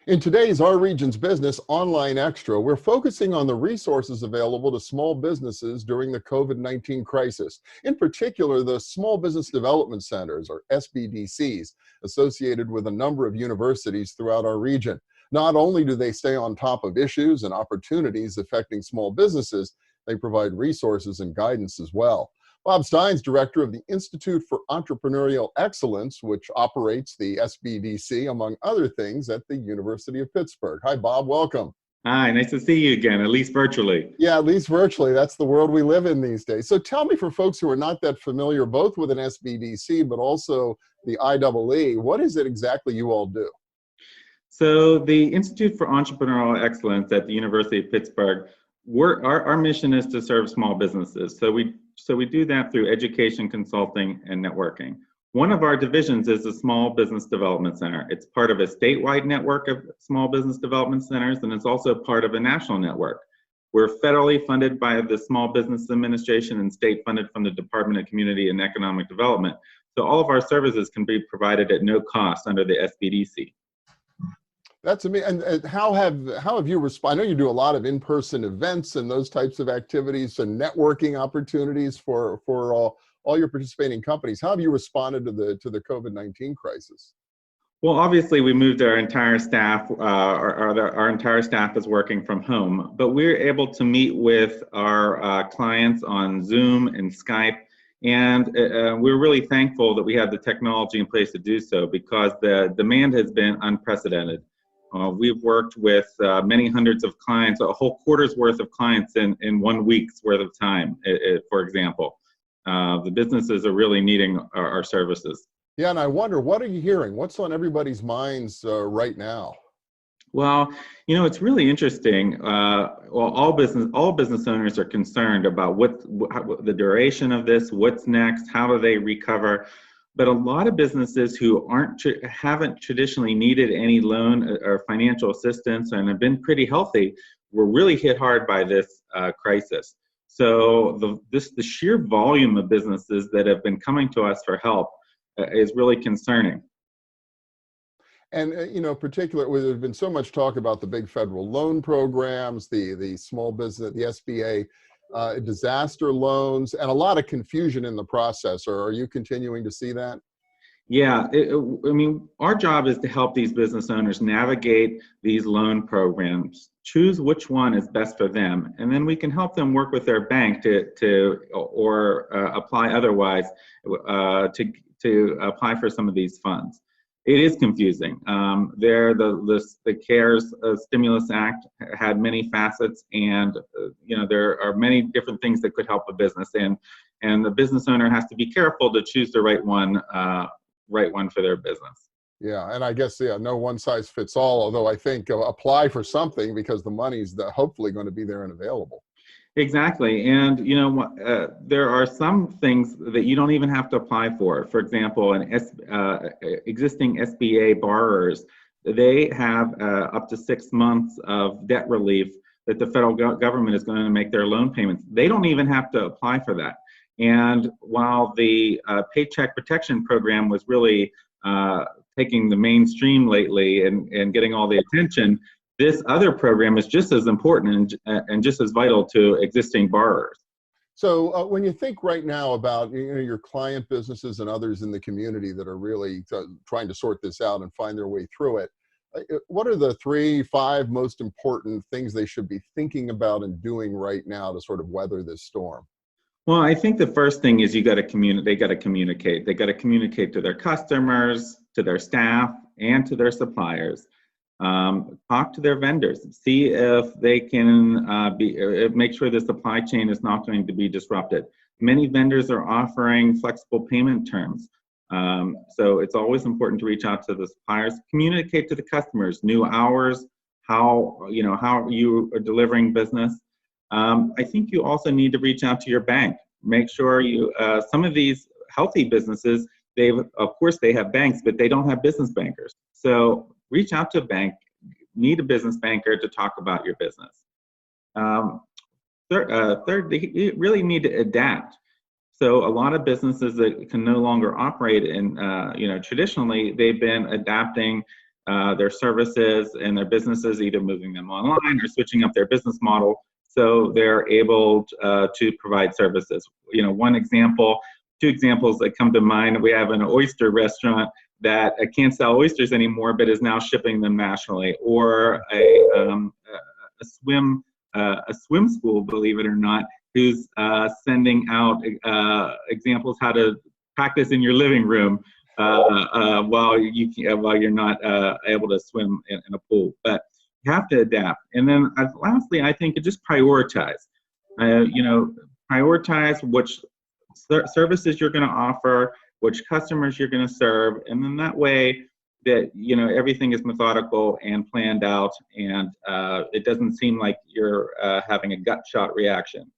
In today's Our Region's Business Online Extra, we're focusing on the resources available to small businesses during the COVID-19 crisis. In particular, the Small Business Development Centers, or SBDCs, associated with a number of universities throughout our region. Not only do they stay on top of issues and opportunities affecting small businesses, they provide resources and guidance as well. Bob Stein's director of the Institute for Entrepreneurial Excellence, which operates the SBDC, among other things, at the University of Pittsburgh. Hi, Bob. Welcome. Hi, nice to see you again, at least virtually. Yeah, at least virtually. That's the world we live in these days. So tell me, for folks who are not that familiar, both with an SBDC, but also the IEE, what is it exactly you all do? So the Institute for Entrepreneurial Excellence at the University of Pittsburgh, our mission is to serve small businesses. So we do that through education, consulting, and networking. One of our divisions is the Small Business Development Center. It's part of a statewide network of small business development centers, and it's also part of a national network. We're federally funded by the Small Business Administration and state funded from the Department of Community and Economic Development. So all of our services can be provided at no cost under the SBDC. That's amazing. And how have you responded? I know you do a lot of in-person events and those types of activities and networking opportunities for all your participating companies. How have you responded to the COVID-19 crisis? Well, obviously, we moved our entire staff. Our entire staff is working from home, but we're able to meet with our clients on Zoom and Skype. And we're really thankful that we have the technology in place to do so, because the demand has been unprecedented. We've worked with many hundreds of clients, a whole quarter's worth of clients in 1 week's worth of time, for example. The businesses are really needing our services. Yeah, and I wonder, what are you hearing? What's on everybody's minds right now? Well, you know, it's really interesting. All business owners are concerned about the duration of this, what's next, how do they recover. But a lot of businesses who haven't traditionally needed any loan or financial assistance and have been pretty healthy were really hit hard by this crisis. So the sheer volume of businesses that have been coming to us for help is really concerning. And particularly, there's been so much talk about the big federal loan programs, the small business, the SBA. Disaster loans, and a lot of confusion in the process. Or are you continuing to see that? Yeah, I mean, our job is to help these business owners navigate these loan programs, choose which one is best for them, and then we can help them work with their bank or apply otherwise to apply for some of these funds. It is confusing. The CARES Stimulus Act had many facets, and there are many different things that could help a business, and the business owner has to be careful to choose the right one for their business. Yeah, and I guess no one size fits all. Although I think apply for something, because the money's hopefully going to be there and available. Exactly, and there are some things that you don't even have to apply for. For example, existing SBA borrowers, they have up to 6 months of debt relief that the federal government is going to make their loan payments. They don't even have to apply for that. And while the Paycheck Protection Program was really taking the mainstream lately and getting all the attention, this other program is just as important and just as vital to existing borrowers. So when you think right now about your client businesses and others in the community that are really trying to sort this out and find their way through it, what are the 3-5 most important things they should be thinking about and doing right now to sort of weather this storm? Well, I think the first thing is they got to communicate. They got to communicate to their customers, to their staff, and to their suppliers. Talk to their vendors, see if they can make sure the supply chain is not going to be disrupted. Many vendors are offering flexible payment terms. So it's always important to reach out to the suppliers, communicate to the customers, new hours, how you are delivering business. I think you also need to reach out to your bank. Make sure some of these healthy businesses, of course they have banks, but they don't have business bankers. So reach out to a bank, need a business banker to talk about your business. Third, you really need to adapt. So a lot of businesses that can no longer operate in, traditionally, they've been adapting their services and their businesses, either moving them online or switching up their business model so they're able to provide services. One example, two examples that come to mind, we have an oyster restaurant that can't sell oysters anymore, but is now shipping them nationally, or a swim school, believe it or not, who's sending out examples how to practice in your living room while you're not able to swim in a pool. But you have to adapt. And then lastly, I think just prioritize. Prioritize which services you're going to offer, which customers you're going to serve, and then that way that everything is methodical and planned out, and it doesn't seem like you're having a gut shot reaction.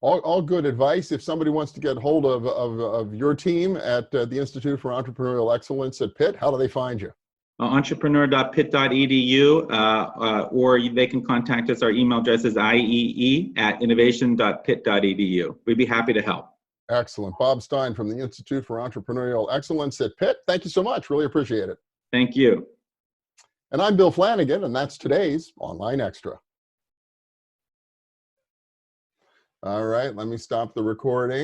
All good advice. If somebody wants to get hold of your team at the Institute for Entrepreneurial Excellence at Pitt, how do they find you? Entrepreneur.pitt.edu, or they can contact us. Our email address is iee@innovation.pitt.edu. We'd be happy to help. Excellent. Bob Stein from the Institute for Entrepreneurial Excellence at Pitt. Thank you so much. Really appreciate it. Thank you. And I'm Bill Flanagan, and that's today's Online Extra. All right, let me stop the recording.